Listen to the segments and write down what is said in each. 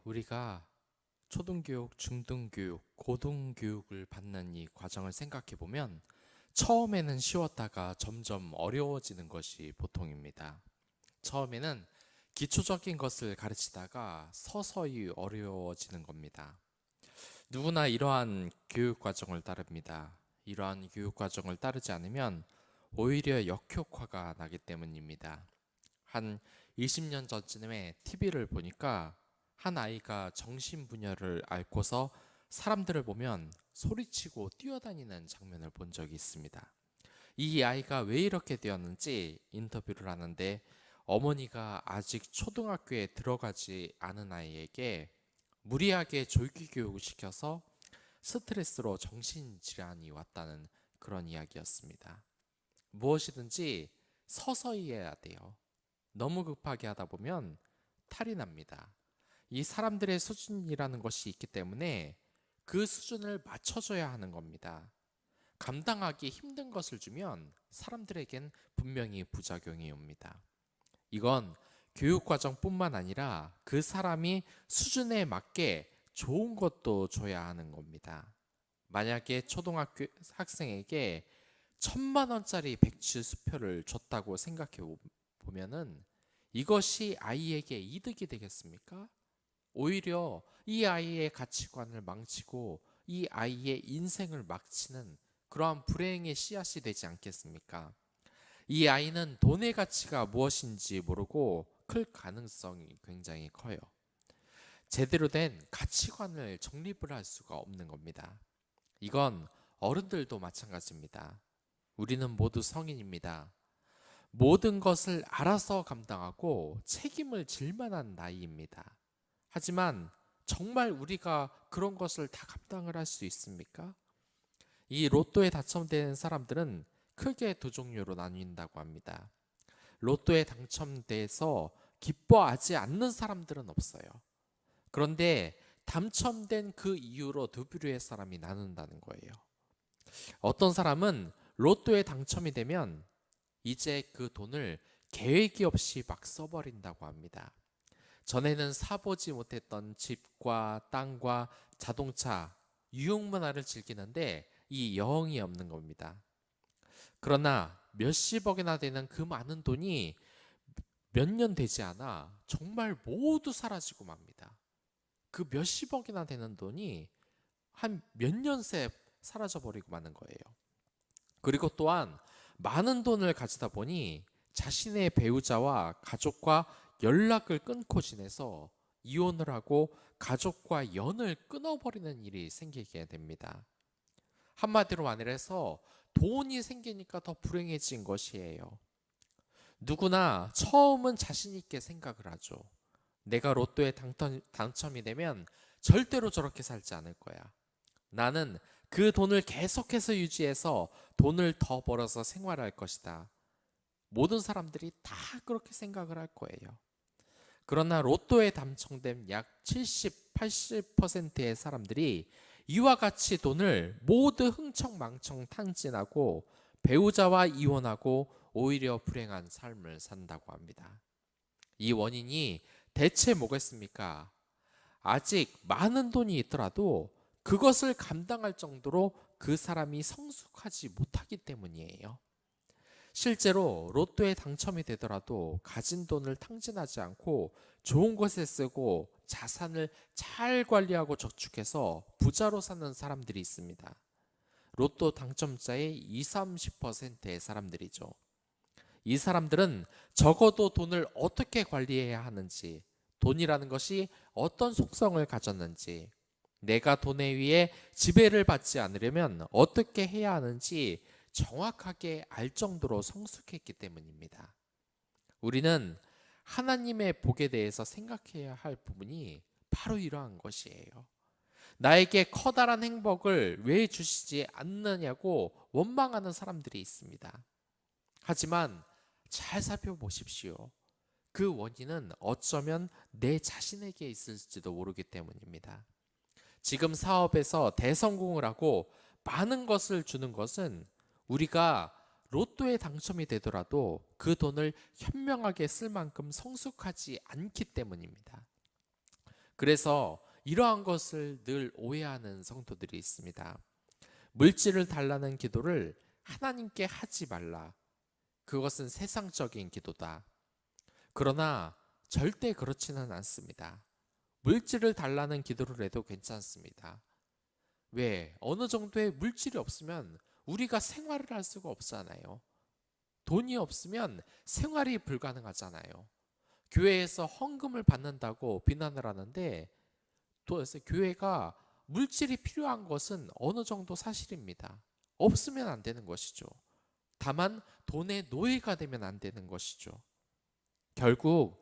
우리가 초등교육, 중등교육, 고등교육을 받는 이 과정을 생각해 보면 처음에는 쉬웠다가 점점 어려워지는 것이 보통입니다. 처음에는 기초적인 것을 가르치다가 서서히 어려워지는 겁니다. 누구나 이러한 교육 과정을 따릅니다. 이러한 교육 과정을 따르지 않으면 오히려 역효과가 나기 때문입니다. 한 20년 전쯤에 TV를 보니까 한 아이가 정신분열을 앓고서 사람들을 보면 소리치고 뛰어다니는 장면을 본 적이 있습니다. 이 아이가 왜 이렇게 되었는지 인터뷰를 하는데 어머니가 아직 초등학교에 들어가지 않은 아이에게 무리하게 졸기 교육을 시켜서 스트레스로 정신질환이 왔다는 그런 이야기였습니다. 무엇이든지 서서히 해야 돼요. 너무 급하게 하다 보면 탈이 납니다. 이 사람들의 수준이라는 것이 있기 때문에 그 수준을 맞춰줘야 하는 겁니다. 감당하기 힘든 것을 주면 사람들에겐 분명히 부작용이 옵니다. 이건 교육과정뿐만 아니라 그 사람이 수준에 맞게 좋은 것도 줘야 하는 겁니다. 만약에 초등학교 학생에게 1,000만 원짜리 백지 수표를 줬다고 생각해 보면은 이것이 아이에게 이득이 되겠습니까? 오히려 이 아이의 가치관을 망치고 이 아이의 인생을 망치는 그러한 불행의 씨앗이 되지 않겠습니까? 이 아이는 돈의 가치가 무엇인지 모르고 클 가능성이 굉장히 커요. 제대로 된 가치관을 정립을 할 수가 없는 겁니다. 이건 어른들도 마찬가지입니다. 우리는 모두 성인입니다. 모든 것을 알아서 감당하고 책임을 질 만한 나이입니다. 하지만 정말 우리가 그런 것을 다 감당을 할 수 있습니까? 이 로또에 당첨되는 사람들은 크게 두 종류로 나뉜다고 합니다. 로또에 당첨돼서 기뻐하지 않는 사람들은 없어요. 그런데 당첨된 그 이후로 두 부류의 사람이 나눈다는 거예요. 어떤 사람은 로또에 당첨이 되면 이제 그 돈을 계획이 없이 막 써버린다고 합니다. 전에는 사보지 못했던 집과 땅과 자동차, 유용문화를 즐기는데 이 여흥이 없는 겁니다. 그러나 몇십억이나 되는 그 많은 돈이 몇 년 되지 않아 정말 모두 사라지고 맙니다. 그 몇십억이나 되는 돈이 한 몇 년 새 사라져 버리고 마는 거예요. 그리고 또한 많은 돈을 가지다 보니 자신의 배우자와 가족과 연락을 끊고 지내서 이혼을 하고 가족과 연을 끊어버리는 일이 생기게 됩니다. 한마디로 말해서 돈이 생기니까 더 불행해진 것이에요. 누구나 처음은 자신 있게 생각을 하죠. 내가 로또에 당첨이 되면 절대로 저렇게 살지 않을 거야. 나는 그 돈을 계속해서 유지해서 돈을 더 벌어서 생활할 것이다. 모든 사람들이 다 그렇게 생각을 할 거예요. 그러나 로또에 당첨된 약 70, 80%의 사람들이 이와 같이 돈을 모두 흥청망청 탕진하고 배우자와 이혼하고 오히려 불행한 삶을 산다고 합니다. 이 원인이 대체 뭐겠습니까? 아직 많은 돈이 있더라도 그것을 감당할 정도로 그 사람이 성숙하지 못하기 때문이에요. 실제로 로또에 당첨이 되더라도 가진 돈을 탕진하지 않고 좋은 곳에 쓰고 자산을 잘 관리하고 저축해서 부자로 사는 사람들이 있습니다. 로또 당첨자의 20, 30%의 사람들이죠. 이 사람들은 적어도 돈을 어떻게 관리해야 하는지, 돈이라는 것이 어떤 속성을 가졌는지, 내가 돈에 의해 지배를 받지 않으려면 어떻게 해야 하는지 정확하게 알 정도로 성숙했기 때문입니다. 우리는 하나님의 복에 대해서 생각해야 할 부분이 바로 이러한 것이에요. 나에게 커다란 행복을 왜 주시지 않느냐고 원망하는 사람들이 있습니다. 하지만 잘 살펴보십시오. 그 원인은 어쩌면 내 자신에게 있을지도 모르기 때문입니다. 지금 사업에서 대성공을 하고 많은 것을 주는 것은 우리가 로또에 당첨이 되더라도 그 돈을 현명하게 쓸 만큼 성숙하지 않기 때문입니다. 그래서 이러한 것을 늘 오해하는 성도들이 있습니다. 물질을 달라는 기도를 하나님께 하지 말라. 그것은 세상적인 기도다. 그러나 절대 그렇지는 않습니다. 물질을 달라는 기도를 해도 괜찮습니다. 왜? 어느 정도의 물질이 없으면 우리가 생활을 할 수가 없잖아요. 돈이 없으면 생활이 불가능하잖아요. 교회에서 헌금을 받는다고 비난을 하는데 또 교회가 물질이 필요한 것은 어느 정도 사실입니다. 없으면 안 되는 것이죠. 다만 돈의 노예가 되면 안 되는 것이죠. 결국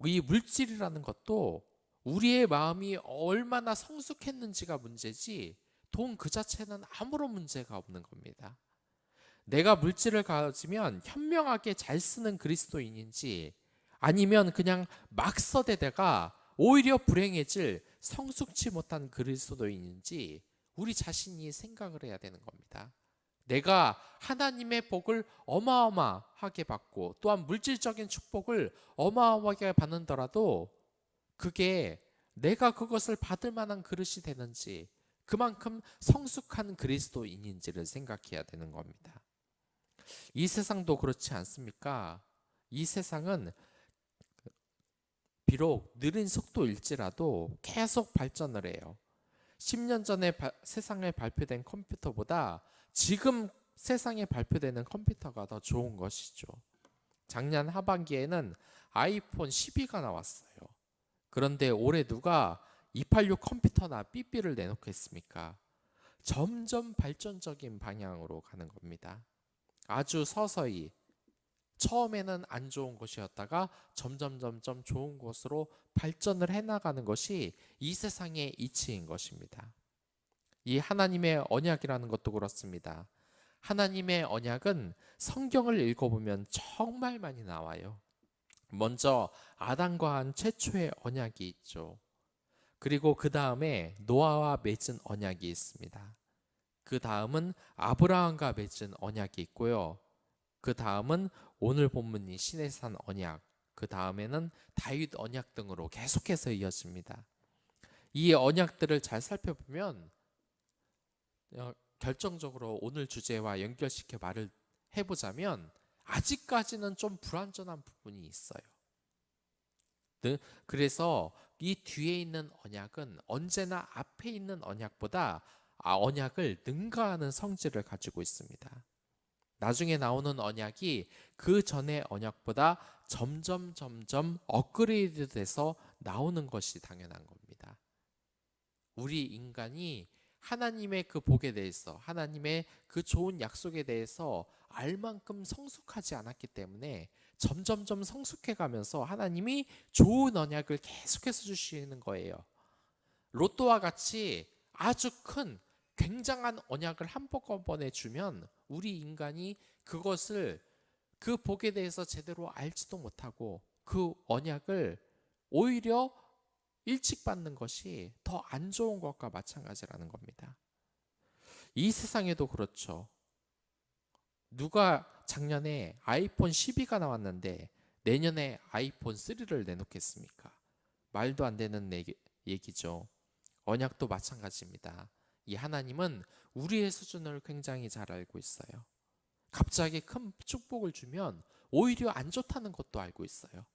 이 물질이라는 것도 우리의 마음이 얼마나 성숙했는지가 문제지 돈 그 자체는 아무런 문제가 없는 겁니다. 내가 물질을 가지면 현명하게 잘 쓰는 그리스도인인지 아니면 그냥 막 써대다가 오히려 불행해질 성숙치 못한 그리스도인인지 우리 자신이 생각을 해야 되는 겁니다. 내가 하나님의 복을 어마어마하게 받고 또한 물질적인 축복을 어마어마하게 받는더라도 그게 내가 그것을 받을 만한 그릇이 되는지 그만큼 성숙한 그리스도인인지를 생각해야 되는 겁니다. 이 세상도 그렇지 않습니까? 이 세상은 비록 느린 속도일지라도 계속 발전을 해요. 10년 전에 세상에 발표된 컴퓨터보다 지금 세상에 발표되는 컴퓨터가 더 좋은 것이죠. 작년 하반기에는 아이폰 12가 나왔어요. 그런데 올해 누가 286 컴퓨터나 삐삐를 내놓겠습니까? 점점 발전적인 방향으로 가는 겁니다. 아주 서서히 처음에는 안 좋은 것이었다가 점점 좋은 것으로 발전을 해나가는 것이 이 세상의 이치인 것입니다. 이 하나님의 언약이라는 것도 그렇습니다. 하나님의 언약은 성경을 읽어보면 정말 많이 나와요. 먼저 아담과 한 최초의 언약이 있죠. 그리고 그 다음에 노아와 맺은 언약이 있습니다. 그 다음은 아브라함과 맺은 언약이 있고요. 그 다음은 오늘 본문이 시내산 언약, 그 다음에는 다윗 언약 등으로 계속해서 이어집니다. 이 언약들을 잘 살펴보면 결정적으로 오늘 주제와 연결시켜 말을 해보자면 아직까지는 좀 불완전한 부분이 있어요. 그래서 이 뒤에 있는 언약은 언제나 앞에 있는 언약보다 언약을 능가하는 성질을 가지고 있습니다. 나중에 나오는 언약이 그 전의 언약보다 점점 업그레이드 돼서 나오는 것이 당연한 겁니다. 우리 인간이 하나님의 그 복에 대해서 하나님의 그 좋은 약속에 대해서 알 만큼 성숙하지 않았기 때문에 점점 성숙해 가면서 하나님이 좋은 언약을 계속해서 주시는 거예요. 로또와 같이 아주 큰 굉장한 언약을 한꺼번에 주면 우리 인간이 그것을 그 복에 대해서 제대로 알지도 못하고 그 언약을 오히려 일찍 받는 것이 더 안 좋은 것과 마찬가지라는 겁니다. 이 세상에도 그렇죠. 누가 작년에 아이폰 12가 나왔는데 내년에 아이폰 3를 내놓겠습니까? 말도 안 되는 얘기죠. 언약도 마찬가지입니다. 이 하나님은 우리의 수준을 굉장히 잘 알고 있어요. 갑자기 큰 축복을 주면 오히려 안 좋다는 것도 알고 있어요.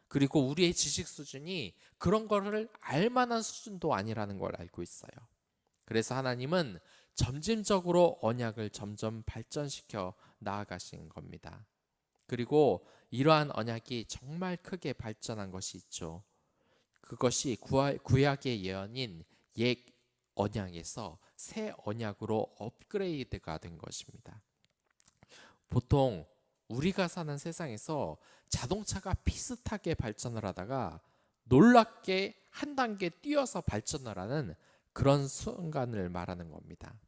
그리고 우리의 지식 수준이 그런 거를 알 만한 수준도 아니라는 걸 알고 있어요. 그래서 하나님은 점진적으로 언약을 점점 발전시켜 나아가신 겁니다. 그리고 이러한 언약이 정말 크게 발전한 것이 있죠. 그것이 구약의 예언인 옛 언약에서 새 언약으로 업그레이드가 된 것입니다. 보통 우리가 사는 세상에서 자동차가 비슷하게 발전을 하다가 놀랍게 한 단계 뛰어서 발전을 하는 그런 순간을 말하는 겁니다.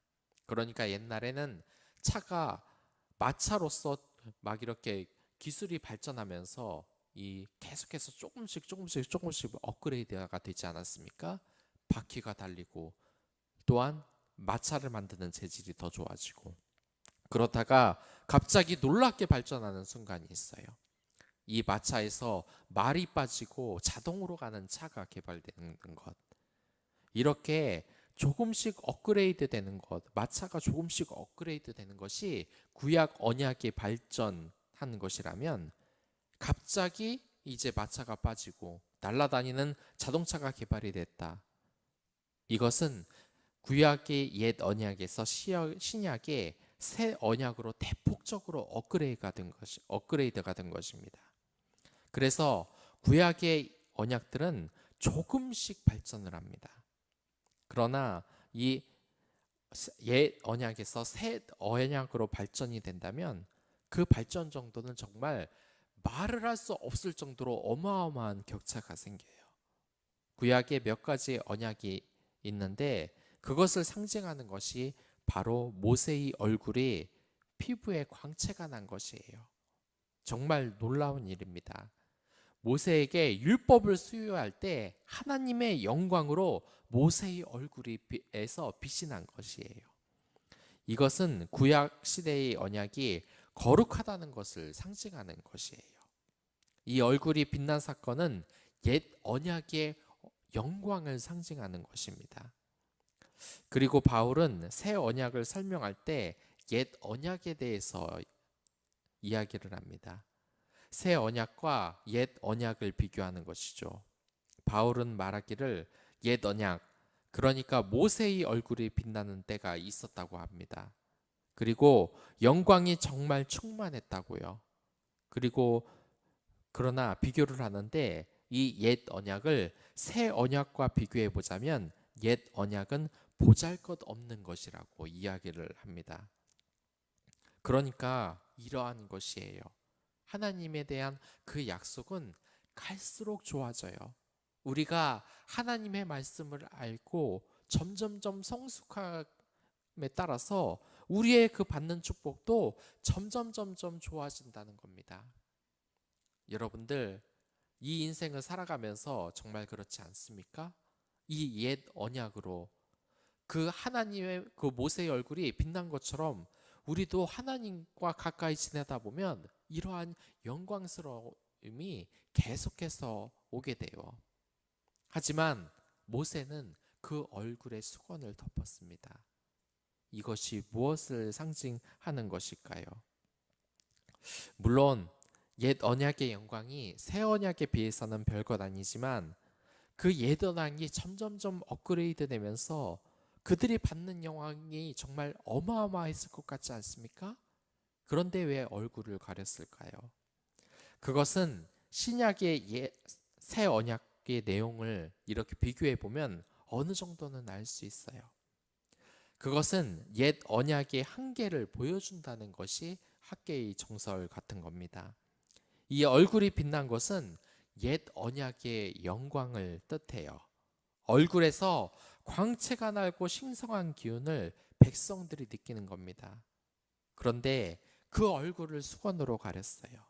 그러니까 옛날에는 차가 마차로서 막 이렇게 기술이 발전하면서 이 계속해서 조금씩 업그레이드가 되지 않았습니까? 바퀴가 달리고 또한 마차를 만드는 재질이 더 좋아지고 그러다가 갑자기 놀랍게 발전하는 순간이 있어요. 이 마차에서 말이 빠지고 자동으로 가는 차가 개발되는 것. 이렇게 조금씩 업그레이드 되는 것, 마차가 조금씩 업그레이드 되는 것이 구약 언약의 발전하는 것이라면, 갑자기 이제 마차가 빠지고 날아다니는 자동차가 개발이 됐다. 이것은 구약의 옛 언약에서 신약의 새 언약으로 대폭적으로 업그레이드가 된 것입니다. 그래서 구약의 언약들은 조금씩 발전을 합니다. 그러나 이 옛 언약에서 새 언약으로 발전이 된다면 그 발전 정도는 정말 말을 할 수 없을 정도로 어마어마한 격차가 생겨요. 구약에 몇 가지 언약이 있는데 그것을 상징하는 것이 바로 모세의 얼굴이 피부에 광채가 난 것이에요. 정말 놀라운 일입니다. 모세에게 율법을 수여할 때 하나님의 영광으로 모세의 얼굴에서 빛이 난 것이에요. 이것은 구약 시대의 언약이 거룩하다는 것을 상징하는 것이에요. 이 얼굴이 빛난 사건은 옛 언약의 영광을 상징하는 것입니다. 그리고 바울은 새 언약을 설명할 때 옛 언약에 대해서 이야기를 합니다. 새 언약과 옛 언약을 비교하는 것이죠. 바울은 말하기를 옛 언약, 그러니까 모세의 얼굴이 빛나는 때가 있었다고 합니다. 그리고 영광이 정말 충만했다고요. 그러나 비교를 하는데 이 옛 언약을 새 언약과 비교해 보자면 옛 언약은 보잘것없는 것이라고 이야기를 합니다. 그러니까 이러한 것이에요. 하나님에 대한 그 약속은 갈수록 좋아져요. 우리가 하나님의 말씀을 알고 점점점 성숙함에 따라서 우리의 그 받는 축복도 점점 좋아진다는 겁니다. 여러분들, 이 인생을 살아가면서 정말 그렇지 않습니까? 이 옛 언약으로 그 하나님의 그 모세의 얼굴이 빛난 것처럼 우리도 하나님과 가까이 지내다 보면 이러한 영광스러움이 계속해서 오게 돼요. 하지만 모세는 그 얼굴에 수건을 덮었습니다. 이것이 무엇을 상징하는 것일까요? 물론 옛 언약의 영광이 새 언약에 비해서는 별것 아니지만 그 옛 언약이 점점점 업그레이드 되면서 그들이 받는 영광이 정말 어마어마했을 것 같지 않습니까? 그런데 왜 얼굴을 가렸을까요? 그것은 신약의 새 언약의 내용을 이렇게 비교해 보면 어느 정도는 알 수 있어요. 그것은 옛 언약의 한계를 보여준다는 것이 학계의 정설 같은 겁니다. 이 얼굴이 빛난 것은 옛 언약의 영광을 뜻해요. 얼굴에서 광채가 나고 신성한 기운을 백성들이 느끼는 겁니다. 그런데 그 얼굴을 수건으로 가렸어요.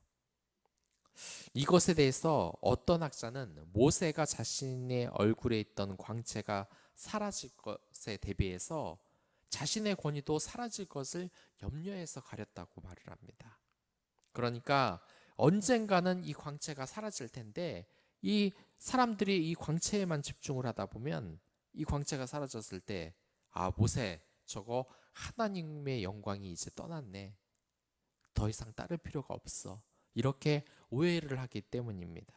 이것에 대해서 어떤 학자는 모세가 자신의 얼굴에 있던 광채가 사라질 것에 대비해서 자신의 권위도 사라질 것을 염려해서 가렸다고 말을 합니다. 그러니까 언젠가는 이 광채가 사라질 텐데 이 사람들이 이 광채에만 집중을 하다 보면 이 광채가 사라졌을 때 모세 저거 하나님의 영광이 이제 떠났네. 더 이상 따를 필요가 없어. 이렇게 오해를 하기 때문입니다.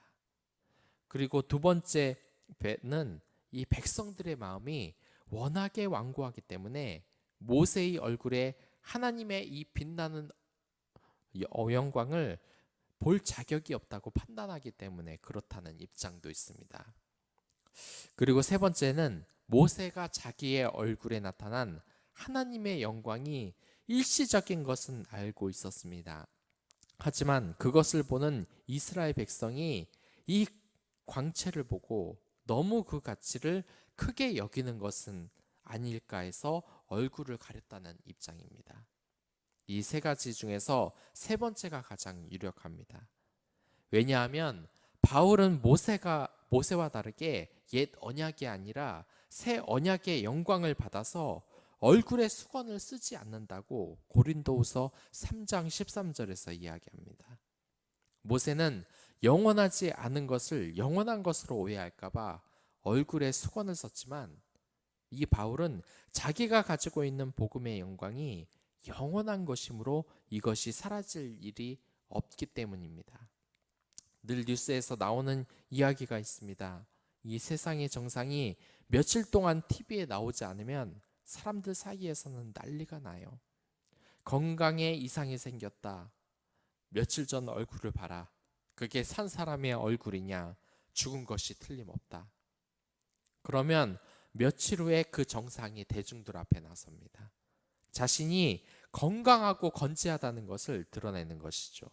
그리고 두 번째는 이 백성들의 마음이 워낙에 완고하기 때문에 모세의 얼굴에 하나님의 이 빛나는 영광을 볼 자격이 없다고 판단하기 때문에 그렇다는 입장도 있습니다. 그리고 세 번째는 모세가 자기의 얼굴에 나타난 하나님의 영광이 일시적인 것은 알고 있었습니다. 하지만 그것을 보는 이스라엘 백성이 이 광채를 보고 너무 그 가치를 크게 여기는 것은 아닐까 해서 얼굴을 가렸다는 입장입니다. 이 세 가지 중에서 세 번째가 가장 유력합니다. 왜냐하면 바울은 모세와 다르게 옛 언약이 아니라 새 언약의 영광을 받아서 얼굴에 수건을 쓰지 않는다고 고린도후서 3장 13절에서 이야기합니다. 모세는 영원하지 않은 것을 영원한 것으로 오해할까봐 얼굴에 수건을 썼지만, 이 바울은 자기가 가지고 있는 복음의 영광이 영원한 것이므로 이것이 사라질 일이 없기 때문입니다. 늘 뉴스에서 나오는 이야기가 있습니다. 이 세상의 정상이 며칠 동안 TV에 나오지 않으면 사람들 사이에서는 난리가 나요. 건강에 이상이 생겼다. 며칠 전 얼굴을 봐라. 그게 산 사람의 얼굴이냐? 죽은 것이 틀림없다. 그러면 며칠 후에 그 정상이 대중들 앞에 나섭니다. 자신이 건강하고 건재하다는 것을 드러내는 것이죠.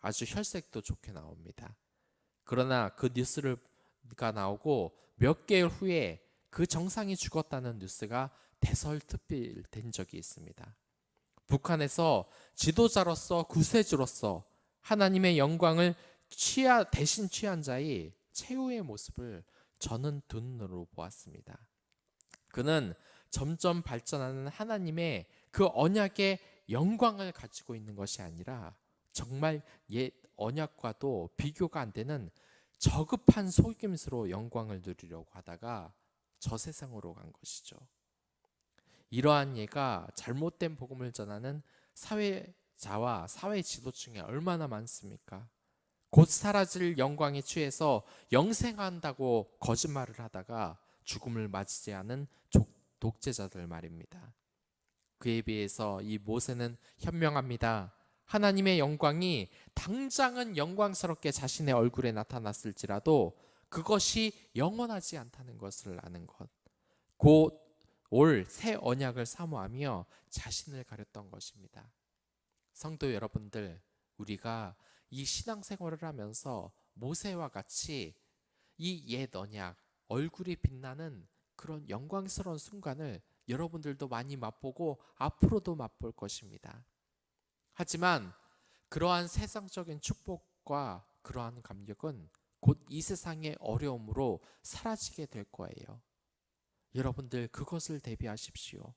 아주 혈색도 좋게 나옵니다. 그러나 그 뉴스가 나오고 몇 개월 후에 그 정상이 죽었다는 뉴스가 대설특필된 적이 있습니다. 북한에서 지도자로서 구세주로서 하나님의 영광을 대신 취한 자의 최후의 모습을 저는 두 눈으로 보았습니다. 그는 점점 발전하는 하나님의 그 언약의 영광을 가지고 있는 것이 아니라 정말 옛 언약과도 비교가 안 되는 저급한 속임수로 영광을 누리려고 하다가 저 세상으로 간 것이죠. 이러한 예가 잘못된 복음을 전하는 사회자와 사회 지도층에 얼마나 많습니까? 곧 사라질 영광에 취해서 영생한다고 거짓말을 하다가 죽음을 맞이지 않은 독재자들 말입니다. 그에 비해서 이 모세는 현명합니다. 하나님의 영광이 당장은 영광스럽게 자신의 얼굴에 나타났을지라도 그것이 영원하지 않다는 것을 아는 것, 곧 올 새 언약을 사모하며 자신을 가렸던 것입니다. 성도 여러분들, 우리가 이 신앙생활을 하면서 모세와 같이 이 옛 언약, 얼굴이 빛나는 그런 영광스러운 순간을 여러분들도 많이 맛보고 앞으로도 맛볼 것입니다. 하지만 그러한 세상적인 축복과 그러한 감격은 곧 이 세상의 어려움으로 사라지게 될 거예요. 여러분들 그것을 대비하십시오.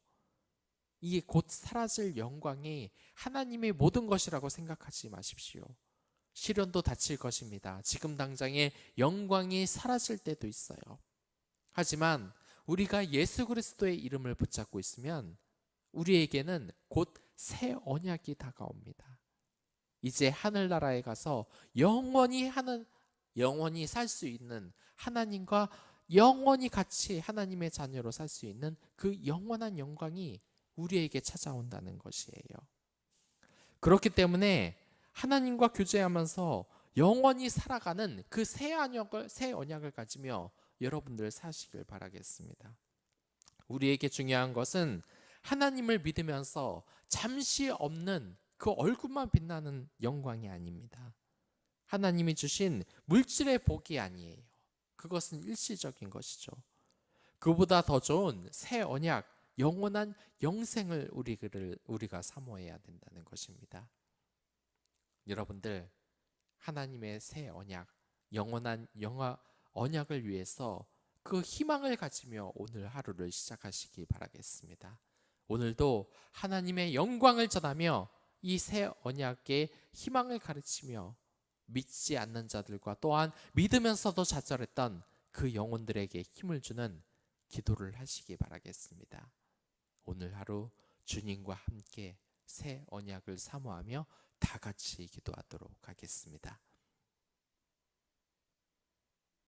이 곧 사라질 영광이 하나님의 모든 것이라고 생각하지 마십시오. 시련도 닥칠 것입니다. 지금 당장의 영광이 사라질 때도 있어요. 하지만 우리가 예수 그리스도의 이름을 붙잡고 있으면 우리에게는 곧 새 언약이 다가옵니다. 이제 하늘나라에 가서 영원히 살 수 있는 하나님과 영원히 같이 하나님의 자녀로 살 수 있는 그 영원한 영광이 우리에게 찾아온다는 것이에요. 그렇기 때문에 하나님과 교제하면서 영원히 살아가는 그 새 언약을 가지며 여러분들 사시길 바라겠습니다. 우리에게 중요한 것은 하나님을 믿으면서 잠시 없는 그 얼굴만 빛나는 영광이 아닙니다. 하나님이 주신 물질의 복이 아니에요. 그것은 일시적인 것이죠. 그보다 더 좋은 새 언약, 영원한 영생을 우리가 사모해야 된다는 것입니다. 여러분들, 하나님의 새 언약, 영원한 언약을 위해서 그 희망을 가지며 오늘 하루를 시작하시기 바라겠습니다. 오늘도 하나님의 영광을 전하며 이 새 언약의 희망을 가르치며 믿지 않는 자들과 또한 믿으면서도 좌절했던 그 영혼들에게 힘을 주는 기도를 하시기 바라겠습니다. 오늘 하루 주님과 함께 새 언약을 사모하며 다 같이 기도하도록 하겠습니다.